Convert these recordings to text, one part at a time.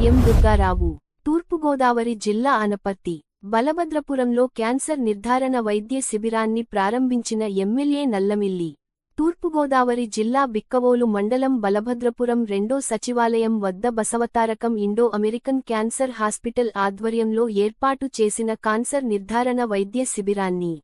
ఎం దుర్గారావు. తూర్పుగోదావరి జిల్లా ఆనపర్తి బలభద్రపురంలో క్యాన్సర్ నిర్ధారణ వైద్య శిబిరాన్ని ప్రారంభించిన ఎమ్మెల్యే నల్లమిల్లి. తూర్పుగోదావరి జిల్లా బిక్కవోలు మండలం బలభద్రపురం రెండో సచివాలయం వద్ద Basavatarakam Indo American cancer hospital ఆధ్వర్యంలో ఏర్పాటు చేసిన క్యాన్సర్ నిర్ధారణ వైద్య శిబిరాన్ని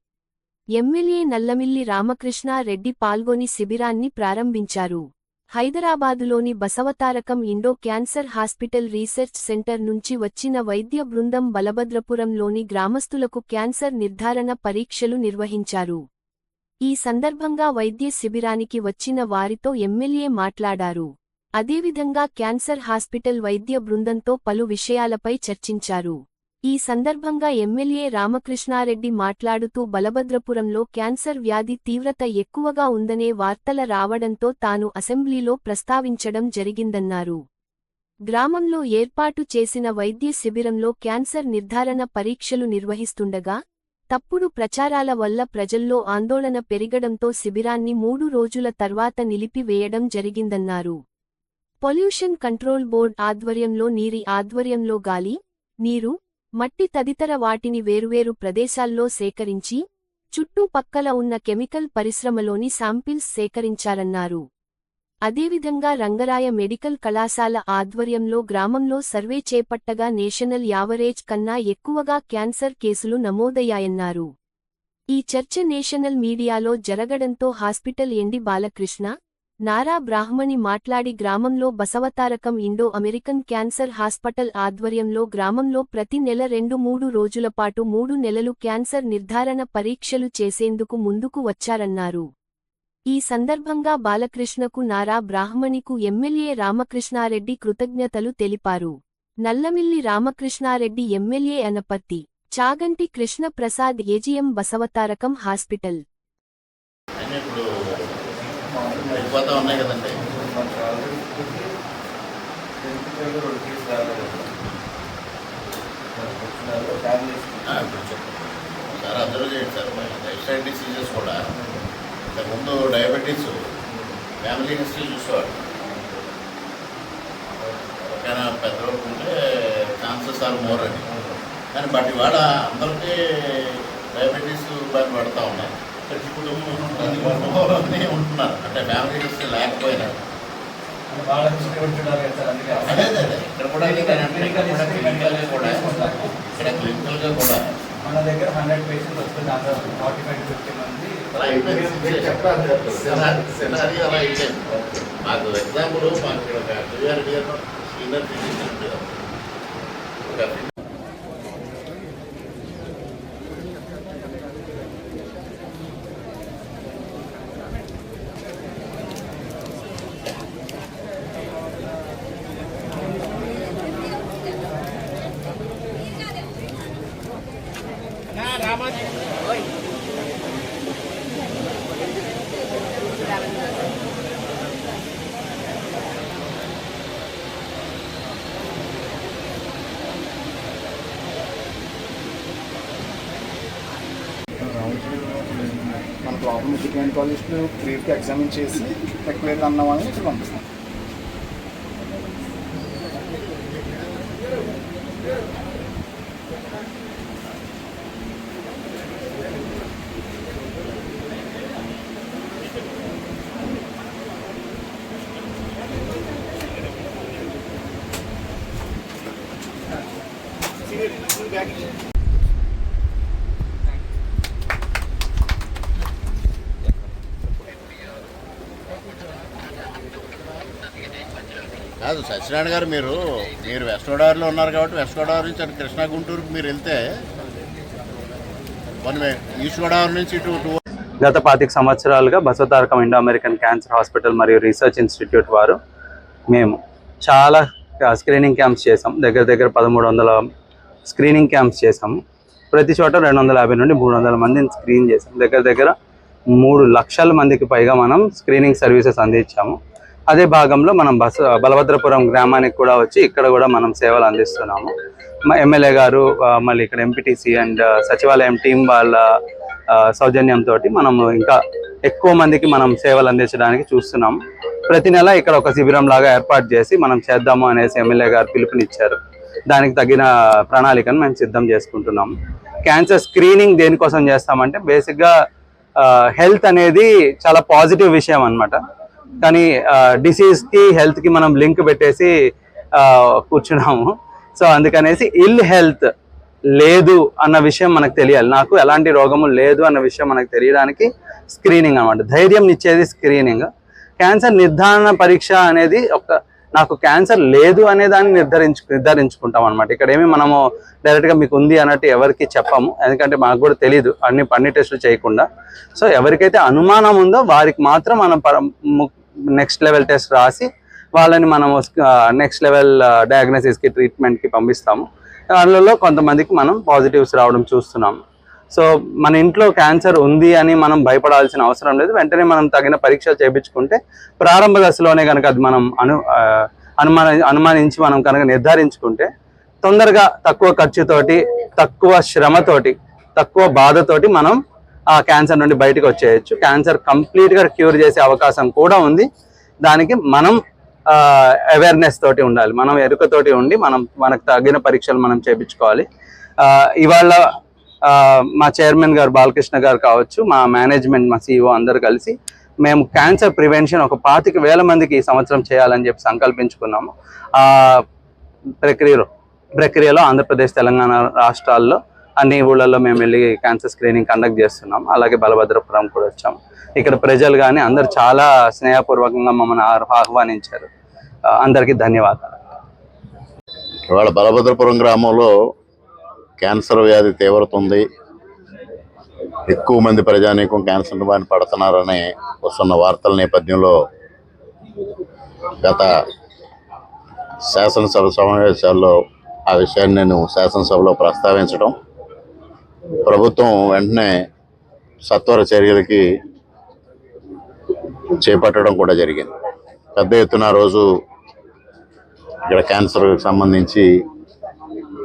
ఎమ్మెల్యే నల్లమిల్లి రామకృష్ణారెడ్డి పాల్గొని శిబిరాన్ని ప్రారంభించారు. హైదరాబాదులోని Basavatarakam Indo cancer hospital research centre నుంచి వచ్చిన వైద్య బృందం బలభద్రపురంలోని గ్రామస్తులకు క్యాన్సర్ నిర్ధారణ పరీక్షలు నిర్వహించారు. ఈ సందర్భంగా వైద్య శిబిరానికి వచ్చిన వారితో ఎమ్మెల్యే మాట్లాడారు. అదేవిధంగా క్యాన్సర్ హాస్పిటల్ వైద్య బృందంతో పలు విషయాలపై చర్చించారు. ఈ సందర్భంగా ఎమ్మెల్యే రామకృష్ణారెడ్డి మాట్లాడుతూ బలభద్రపురంలో క్యాన్సర్ వ్యాధి తీవ్రత ఎక్కువగా ఉందనే వార్తల రావడంతో తాను అసెంబ్లీలో ప్రస్తావించడం జరిగిందన్నారు. గ్రామంలో ఏర్పాటు చేసిన వైద్య శిబిరంలో క్యాన్సర్ నిర్ధారణ పరీక్షలు నిర్వహిస్తుండగా తప్పుడు ప్రచారాల వల్ల ప్రజల్లో ఆందోళన పెరిగడంతో శిబిరాన్ని 3 రోజుల తర్వాత నిలిపివేయడం జరిగిందన్నారు. పొల్యూషన్ కంట్రోల్ బోర్డ్ ఆధ్వర్యంలో నీరి ఆధ్వర్యంలో గాలి, నీరు, మట్టి తదితర వాటిని వేరువేరు ప్రదేశాల్లో సేకరించి చుట్టుపక్కల ఉన్న కెమికల్ పరిశ్రమలోని శాంపిల్స్ సేకరించారన్నారు. అదేవిధంగా రంగరాయ మెడికల్ కళాశాల ఆధ్వర్యంలో గ్రామంలో సర్వే చేపట్టగా నేషనల్ యావరేజ్ కన్నా ఎక్కువగా క్యాన్సర్ కేసులు నమోదయ్యాయన్నారు. ఈ చర్చ నేషనల్ మీడియాలో జరగడంతో హాస్పిటల్ ఎండి బాలకృష్ణ, నారా బ్రాహ్మణి మాట్లాడి గ్రామంలో Basavatarakam Indo American cancer hospital ఆధ్వర్యంలో గ్రామంలో ప్రతి నెల 2-3 రోజులపాటు 3 నెలలు క్యాన్సర్ నిర్ధారణ పరీక్షలు చేసేందుకు ముందుకు వచ్చారన్నారు. ఈ సందర్భంగా బాలకృష్ణకు నారా బ్రాహ్మణికు ఎమ్మెల్యే రామకృష్ణారెడ్డి కృతజ్ఞతలు తెలిపారు. Nallamilli Ramakrishna Reddy MLA Anaparthi. Chaganti Krishna Prasad AGM Basavatarakam hospital. ఉన్నాయి కదండి. సార్ అందరూ చేయండి సార్. లైఫ్ స్టైల్ డిసీజెస్ కూడా ఇంతకుముందు డయాబెటీస్ ఫ్యామిలీ హిస్టరీ చూసేవాడు. ఎవరికైనా పెద్దవాళ్ళకు ఉంటే ఛాన్సెస్ ఆర్ మోర్ అని. కానీ బట్ ఇవాళ అందరికీ డయాబెటీస్ బాగా పడుతూ ఉన్నాయి. ప్రతి కుటుంబంలోనే ఉంటున్నారు. అంటే ఫ్యామిలీ హిస్టరీ లేకపోయినా అదే ఇక్కడ కూడా క్లినికల్గా కూడా మన దగ్గర 100 పేషెంట్స్ వస్తుంది. 45 to 50 మంది మాకు ఎగ్జాంపుల్ మాకు ఇక్కడ ఒక సీనియర్ ఫిజిషియన్ మన ప్రాబ్లమ్ గైనకాలజిస్టులు బ్రీఫ్గా ఎగ్జామిన్ చేసి రిక్వైర్డ్ అన్న వాళ్ళని ఇక్కడ పంపిస్తాం. కాదు సత్యనారాయణ గారు, మీరు వెస్ట్ గోదావరిలో ఉన్నారు కాబట్టి వెస్ట్ గోదావరి నుంచి అటు కృష్ణా గుంటూరుకు మీరు వెళ్తే ఈస్ట్ గోదావరి నుంచి ఇటు గత 25 సంవత్సరాలుగా Basavatarakam Indo American cancer hospital మరియు రీసెర్చ్ ఇన్స్టిట్యూట్ వారు మేము చాలా స్క్రీనింగ్ క్యాంప్స్ చేసాం. దగ్గర 1300 స్క్రీనింగ్ క్యాంప్స్ చేసాము. ప్రతి చోట 250 నుండి 300 మందిని స్క్రీన్ చేసాం. దగ్గర 3 లక్షల మందికి పైగా మనం స్క్రీనింగ్ సర్వీసెస్ అందించాము. అదే భాగంలో మనం బలభద్రపురం గ్రామానికి కూడా వచ్చి ఇక్కడ కూడా మనం సేవలు అందిస్తున్నాము. మా ఎమ్మెల్యే గారు మళ్ళీ ఇక్కడ ఎంపీటీసీ అండ్ సచివాలయం టీం వాళ్ళ సౌజన్యంతో మనము ఇంకా ఎక్కువ మందికి మనం సేవలు అందించడానికి చూస్తున్నాం. ప్రతి నెల ఇక్కడ ఒక శిబిరం లాగా ఏర్పాటు చేసి మనం చేద్దాము అనేసి ఎమ్మెల్యే గారు పిలుపునిచ్చారు. దానికి తగిన ప్రణాళికను మేము సిద్ధం చేసుకుంటున్నాము. క్యాన్సర్ స్క్రీనింగ్ దేనికోసం చేస్తామంటే బేసిక్గా హెల్త్ అనేది చాలా పాజిటివ్ విషయం అన్నమాట. కానీ డిసీజ్కి హెల్త్కి మనం లింక్ పెట్టేసి కూర్చున్నాము. సో అందుకనేసి ఇల్ హెల్త్ లేదు అన్న విషయం మనకు తెలియాలి. నాకు ఎలాంటి రోగము లేదు అన్న విషయం మనకు తెలియడానికి స్క్రీనింగ్ అన్నమాట. ధైర్యం ఇచ్చేది స్క్రీనింగ్. క్యాన్సర్ నిర్ధారణ పరీక్ష అనేది నాకు క్యాన్సర్ లేదు అనే దాన్ని నిర్ధారించుకుంటాం అనమాట. ఇక్కడ ఏమి మనము డైరెక్ట్గా మీకు ఉంది అన్నట్టు ఎవరికి చెప్పాము, ఎందుకంటే మాకు కూడా తెలియదు అన్ని టెస్టులు చేయకుండా. సో ఎవరికైతే అనుమానం ఉందో వారికి మాత్రం మనం నెక్స్ట్ లెవెల్ టెస్ట్ రాసి వాళ్ళని మనము నెక్స్ట్ లెవెల్ డయాగ్నోసిస్కి ట్రీట్మెంట్కి పంపిస్తాము. అందులో కొంతమందికి మనం పాజిటివ్స్ రావడం చూస్తున్నాము. సో మన ఇంట్లో క్యాన్సర్ ఉంది అని మనం భయపడాల్సిన అవసరం లేదు. వెంటనే మనం తగిన పరీక్షలు చేయించుకుంటే ప్రారంభ దశలోనే కనుక అది మనం అనుమానించి మనం కనుక నిర్ధారించుకుంటే తొందరగా తక్కువ ఖర్చుతోటి, తక్కువ శ్రమతోటి, తక్కువ బాధతోటి మనం ఆ క్యాన్సర్ నుండి బయటకు వచ్చేయచ్చు. క్యాన్సర్ కంప్లీట్గా క్యూర్ చేసే అవకాశం కూడా ఉంది. దానికి మనం అవేర్నెస్ తోటి ఉండాలి, మనం ఎరుకతోటి ఉండి మనకు తగిన పరీక్షలు మనం చేయించుకోవాలి. ఇవాళ మా చైర్మన్ గారు బాలకృష్ణ గారు కావచ్చు, మా మేనేజ్మెంట్, మా CEO అందరు కలిసి మేము క్యాన్సర్ ప్రివెన్షన్ ఒక 25,000 మందికి ఈ సంవత్సరం చేయాలని చెప్పి సంకల్పించుకున్నాము. ఆ ప్రక్రియలో ఆంధ్రప్రదేశ్, తెలంగాణ రాష్ట్రాల్లో అన్ని ఊళ్ళల్లో మేము వెళ్ళి క్యాన్సర్ స్క్రీనింగ్ కండక్ట్ చేస్తున్నాము. అలాగే బలభద్రపురం కూడా వచ్చాము. ఇక్కడ ప్రజలు కానీ అందరు చాలా స్నేహపూర్వకంగా మమ్మల్ని ఆహ్వానించారు. అందరికీ ధన్యవాదాలు. ఇవాళ బలభద్రపురం గ్రామంలో క్యాన్సర్ వ్యాధి తీవ్రత ఉంది, ఎక్కువ మంది ప్రజానీకం క్యాన్సర్ బారిన పడుతున్నారని వస్తున్న వార్తల నేపథ్యంలో గత శాసనసభ సమావేశాల్లో ఆ విషయాన్ని నేను శాసనసభలో ప్రస్తావించడం, ప్రభుత్వం వెంటనే సత్వర చర్యలకి చేపట్టడం కూడా జరిగింది. పెద్ద ఎత్తున రోజు ఇక్కడ క్యాన్సర్కి సంబంధించి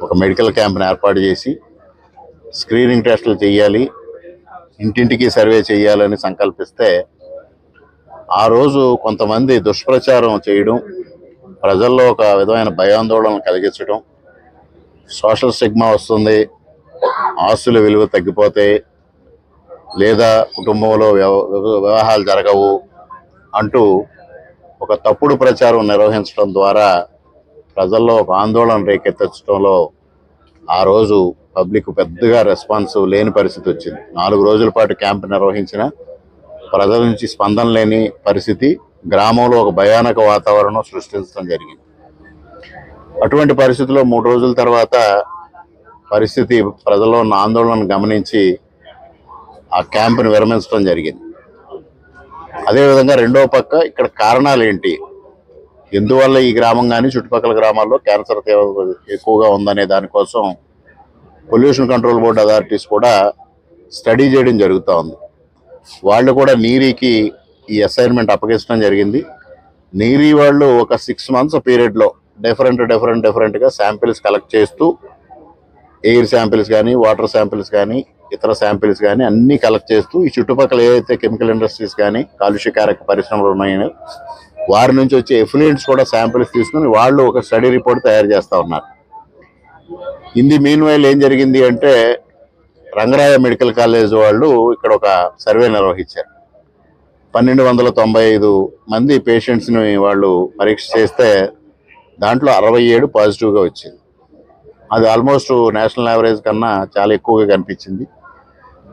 ఒక మెడికల్ క్యాంప్ని ఏర్పాటు చేసి స్క్రీనింగ్ టెస్టులు చేయాలి, ఇంటింటికి సర్వే చేయాలని సంకల్పిస్తే ఆ రోజు కొంతమంది దుష్ప్రచారం చేయడం, ప్రజల్లో ఒక విధమైన భయాందోళన కలిగించడం, సోషల్ స్టిగ్మా వస్తుంది, ఆస్తుల విలువ తగ్గిపోతాయి, లేదా కుటుంబంలో వివాహాలు జరగవు అంటూ ఒక తప్పుడు ప్రచారం నిర్వహించడం ద్వారా ప్రజల్లో ఒక ఆందోళన రేకెత్తించడంలో ఆ రోజు పబ్లిక్ పెద్దగా రెస్పాన్స్ లేని పరిస్థితి వచ్చింది. 4 రోజుల పాటు క్యాంప్ నిర్వహించిన ప్రజల నుంచి స్పందన లేని పరిస్థితి, గ్రామంలో ఒక భయానక వాతావరణం సృష్టించడం జరిగింది. అటువంటి పరిస్థితిలో 3 రోజుల తర్వాత పరిస్థితి ప్రజల్లో ఉన్న ఆందోళనను గమనించి ఆ క్యాంపును విరమించడం జరిగింది. అదేవిధంగా రెండో పక్క ఇక్కడ కారణాలు ఏంటి, ఎందువల్ల ఈ గ్రామం కానీ చుట్టుపక్కల గ్రామాల్లో క్యాన్సర్ తీవ్రత ఎక్కువగా ఉందనే దానికోసం పొల్యూషన్ కంట్రోల్ బోర్డు అథారిటీస్ కూడా స్టడీ చేయడం జరుగుతూ ఉంది. వాళ్ళు కూడా నీరీకి ఈ అసైన్మెంట్ అప్పగించడం జరిగింది. నీరీ వాళ్ళు ఒక 6 months పీరియడ్లో డిఫరెంట్గా శాంపిల్స్ కలెక్ట్ చేస్తూ, ఎయిర్ శాంపిల్స్ కానీ, వాటర్ శాంపిల్స్ కానీ, ఇతర శాంపిల్స్ కానీ అన్నీ కలెక్ట్ చేస్తూ ఈ చుట్టుపక్కల ఏదైతే కెమికల్ ఇండస్ట్రీస్ కానీ కాలుష్యకారక పరిశ్రమలు ఉన్నాయో వారి నుంచి వచ్చే ఎఫ్లూయెంట్స్ కూడా శాంపిల్స్ తీసుకుని వాళ్ళు ఒక స్టడీ రిపోర్ట్ తయారు చేస్తూ ఉన్నారు. ఇంది మీన్వైల్ ఏం జరిగింది అంటే, రంగరాయ మెడికల్ కాలేజ్ వాళ్ళు ఇక్కడ ఒక సర్వే నిర్వహించారు. 1295 మంది పేషెంట్స్ని వాళ్ళు పరీక్ష చేస్తే దాంట్లో 67 పాజిటివ్గా వచ్చింది. అది ఆల్మోస్ట్ నేషనల్ యావరేజ్ కన్నా చాలా ఎక్కువగా కనిపించింది.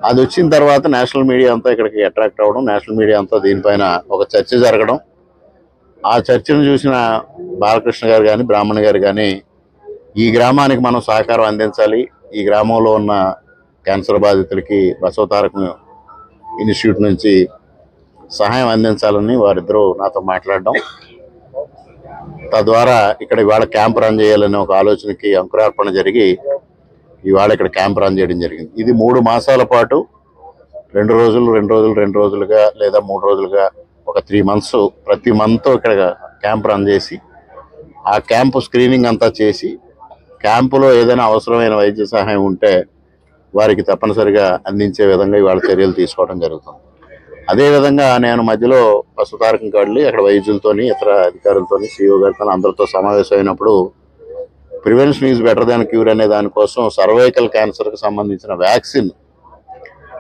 అది వచ్చిన తర్వాత నేషనల్ మీడియా అంతా ఇక్కడికి అట్రాక్ట్ అవ్వడం, నేషనల్ మీడియా అంతా దీనిపైన ఒక చర్చ జరగడం, ఆ చర్చను చూసిన బాలకృష్ణ గారు కానీ, బ్రాహ్మణ్ గారు కానీ ఈ గ్రామానికి మనం సహకారం అందించాలి, ఈ గ్రామంలో ఉన్న క్యాన్సర్ బాధితులకి బసవతారకం ఇన్స్టిట్యూట్ నుంచి సహాయం అందించాలని వారిద్దరూ నాతో మాట్లాడడం, తద్వారా ఇక్కడ ఇవాళ క్యాంప్ రన్ చేయాలనే ఒక ఆలోచనకి అంకురార్పణ జరిగి ఇవాళ ఇక్కడ క్యాంప్ రన్ చేయడం జరిగింది. ఇది 3 మాసాల పాటు 2 రోజులుగా లేదా 3 రోజులుగా ఒక 3 months ప్రతి మంత్ ఇక్కడ క్యాంప్ రన్ చేసి ఆ క్యాంపు స్క్రీనింగ్ అంతా చేసి క్యాంపులో ఏదైనా అవసరమైన వైద్య సహాయం ఉంటే వారికి తప్పనిసరిగా అందించే విధంగా ఇవాళ చర్యలు తీసుకోవడం జరుగుతుంది. అదేవిధంగా నేను మధ్యలో పశుతారకంకి వెళ్ళి అక్కడ వైద్యులతోని ఇతర అధికారులతోని సిఇఓ గారితో అందరితో సమావేశం అయినప్పుడు prevention is better than cure అనే దానికోసం సర్వైకల్ క్యాన్సర్కి సంబంధించిన వ్యాక్సిన్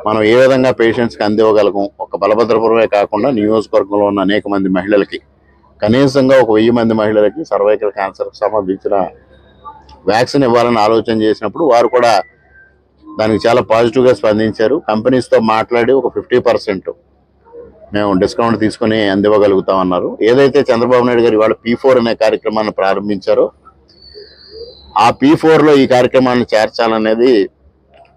మనం ఏ విధంగా పేషెంట్స్కి అందివ్వగలగం, ఒక బలభద్రపురమే కాకుండా నియోజకవర్గంలో ఉన్న అనేక మంది మహిళలకి, కనీసంగా ఒక 1000 మంది మహిళలకి సర్వైకల్ క్యాన్సర్కి సంబంధించిన వ్యాక్సిన్ ఇవ్వాలని ఆలోచన చేసినప్పుడు వారు కూడా దానికి చాలా పాజిటివ్గా స్పందించారు. కంపెనీస్తో మాట్లాడి ఒక 50% మేము డిస్కౌంట్ తీసుకుని అందివ్వగలుగుతామన్నారు. ఏదైతే చంద్రబాబు నాయుడు గారు ఇవాళ P4 అనే కార్యక్రమాన్ని ప్రారంభించారో ఆ P4లో ఈ కార్యక్రమాన్ని చేర్చాలనేది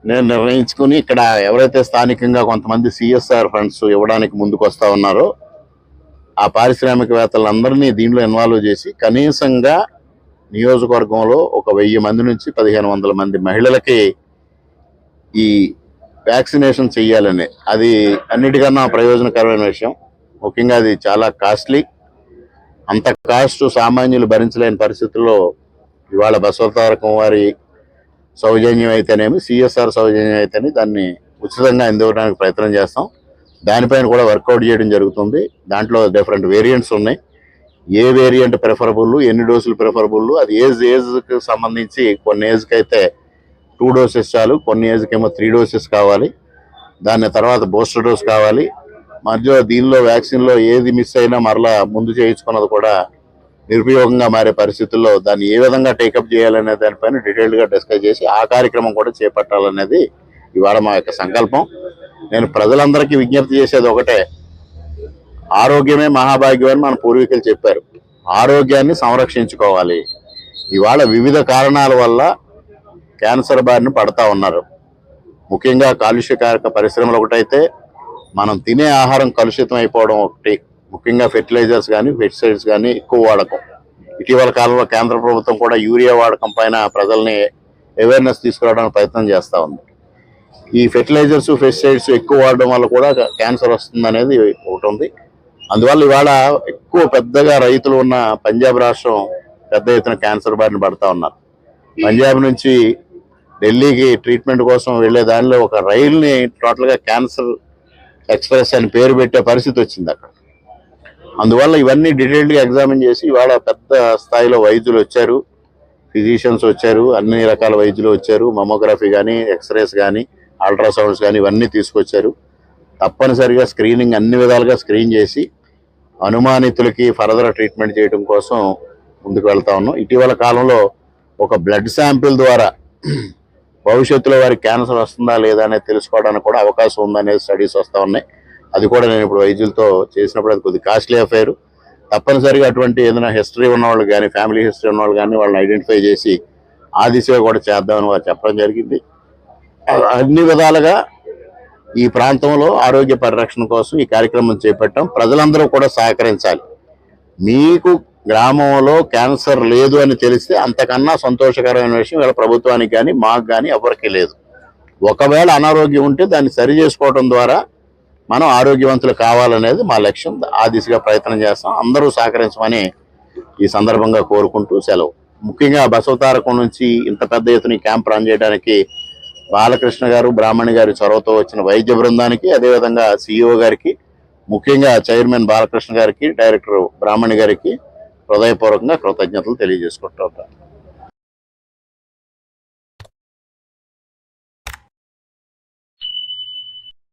నేను నిర్ణయించుకుని ఇక్కడ ఎవరైతే స్థానికంగా కొంతమంది CSR ఫండ్స్ ఇవ్వడానికి ముందుకు వస్తూ ఉన్నారో ఆ పారిశ్రామికవేత్తలందరినీ దీనిలో ఇన్వాల్వ్ చేసి కనీసంగా నియోజకవర్గంలో ఒక 1000 మంది నుంచి 1500 మంది మహిళలకి ఈ వ్యాక్సినేషన్ చెయ్యాలని, అది అన్నిటికన్నా ప్రయోజనకరమైన విషయం. ముఖ్యంగా అది చాలా కాస్ట్లీ, అంత కాస్ట్ సామాన్యులు భరించలేని పరిస్థితుల్లో ఇవాళ బసవతారకం వారి సౌజన్యం అయితేనేమి, CSR సౌజన్యం అయితేనే దాన్ని ఉచితంగా అందివ్వడానికి ప్రయత్నం చేస్తాం. దానిపైన కూడా వర్కౌట్ చేయడం జరుగుతుంది. దాంట్లో డిఫరెంట్ వేరియంట్స్ ఉన్నాయి. ఏ వేరియంట్ ప్రిఫరబుల్, ఎన్ని డోసులు ప్రిఫరబుల్, అది ఏజ్కి సంబంధించి కొన్ని ఏజ్కి అయితే 2 డోసెస్ చాలు, కొన్ని ఏజ్కి ఏమో 3 డోసెస్ కావాలి, దాని తర్వాత బూస్టర్ డోస్ కావాలి. మధ్య దీనిలో వ్యాక్సిన్లో ఏది మిస్ అయినా మరలా ముందు చేయించుకున్నది కూడా నిరుపయోగంగా మారే పరిస్థితుల్లో దాన్ని ఏ విధంగా టేకప్ చేయాలనే దానిపైన డీటెయిల్డ్గా డిస్కస్ చేసి ఆ కార్యక్రమం కూడా చేపట్టాలనేది ఇవాళ మా యొక్క సంకల్పం. నేను ప్రజలందరికీ విజ్ఞప్తి చేసేది ఒకటే, ఆరోగ్యమే మహాభాగ్యం అని మన పూర్వీకులు చెప్పారు. ఆరోగ్యాన్ని సంరక్షించుకోవాలి. ఇవాళ వివిధ కారణాల వల్ల క్యాన్సర్ బారిన పడతా ఉన్నారు. ముఖ్యంగా కాలుష్యకారక పరిశ్రమలు ఒకటైతే మనం తినే ఆహారం కలుషితం అయిపోవడం ఒకటి, ముఖ్యంగా ఫెర్టిలైజర్స్ కానీ పెస్టిసైడ్స్ కానీ ఎక్కువ వాడకం. ఇటీవల కాలంలో కేంద్ర ప్రభుత్వం కూడా యూరియా వాడకం పైన ప్రజల్ని అవేర్నెస్ తీసుకురావడానికి ప్రయత్నం చేస్తూ ఉంది. ఈ ఫెర్టిలైజర్స్ పెస్టిసైడ్స్ ఎక్కువ వాడడం వల్ల కూడా క్యాన్సర్ వస్తుంది అనేది ఒకటి ఉంది. అందువల్ల ఇవాళ ఎక్కువ పెద్దగా రైతులు ఉన్న పంజాబ్ రాష్ట్రం పెద్ద ఎత్తున క్యాన్సర్ బారిన పడతా ఉన్నారు. పంజాబ్ నుంచి ఢిల్లీకి ట్రీట్మెంట్ కోసం వెళ్ళే దానిలో ఒక రైలుని టోటల్గా క్యాన్సర్ ఎక్స్ప్రెస్ అని పేరు పెట్టే పరిస్థితి వచ్చింది అక్కడ. అందువల్ల ఇవన్నీ డీటెయిల్డ్గా ఎగ్జామిన్ చేసి ఇవాళ పెద్ద స్థాయిలో వైద్యులు వచ్చారు, ఫిజిషియన్స్ వచ్చారు, అన్ని రకాల వైద్యులు వచ్చారు. మమోగ్రఫీ కానీ, ఎక్స్రేస్ కానీ, అల్ట్రాసౌండ్స్ కానీ ఇవన్నీ తీసుకొచ్చారు. తప్పనిసరిగా స్క్రీనింగ్ అన్ని విధాలుగా స్క్రీన్ చేసి అనుమానితులకి ఫర్దర్ ట్రీట్మెంట్ చేయడం కోసం ముందుకు వెళ్తా ఉన్నాం. ఇటీవల కాలంలో ఒక బ్లడ్ శాంపిల్ ద్వారా భవిష్యత్తులో వారికి క్యాన్సర్ వస్తుందా లేదా అనేది తెలుసుకోవడానికి కూడా అవకాశం ఉందనేది స్టడీస్ వస్తూ ఉన్నాయి. అది కూడా నేను ఇప్పుడు వైద్యులతో చేసినప్పుడు అది కొద్దిగా కాస్ట్లీ అఫైర్. తప్పనిసరిగా అటువంటి ఏదైనా హిస్టరీ ఉన్నవాళ్ళు కానీ, ఫ్యామిలీ హిస్టరీ ఉన్నవాళ్ళు కానీ వాళ్ళని ఐడెంటిఫై చేసి ఆ దిశగా కూడా చేద్దామని వారు చెప్పడం జరిగింది. అన్ని విధాలుగా ఈ ప్రాంతంలో ఆరోగ్య పరిరక్షణ కోసం ఈ కార్యక్రమం చేపట్టాం. ప్రజలందరూ కూడా సహకరించాలి. మీకు గ్రామంలో క్యాన్సర్ లేదు అని తెలిస్తే అంతకన్నా సంతోషకరమైన విషయం వీళ్ళ ప్రభుత్వానికి కానీ మాకు కానీ ఎవరికీ లేదు. ఒకవేళ అనారోగ్యం ఉంటే దాన్ని సరి చేసుకోవడం ద్వారా మనం ఆరోగ్యవంతులు కావాలనేది మా లక్ష్యం. ఆ దిశగా ప్రయత్నం చేస్తాం. అందరూ సహకరించమని ఈ సందర్భంగా కోరుకుంటూ సెలవు. ముఖ్యంగా బసవతారకం నుంచి ఇంత పెద్ద ఎత్తున క్యాంప్ రన్ చేయడానికి బాలకృష్ణ గారు, బ్రాహ్మణి గారి చొరవతో వచ్చిన వైద్య బృందానికి, అదేవిధంగా CEO గారికి, ముఖ్యంగా చైర్మన్ బాలకృష్ణ గారికి, డైరెక్టర్ బ్రాహ్మణి గారికి హృదయపూర్వకంగా కృతజ్ఞతలు తెలియజేసుకుంటూ ఉంటాను.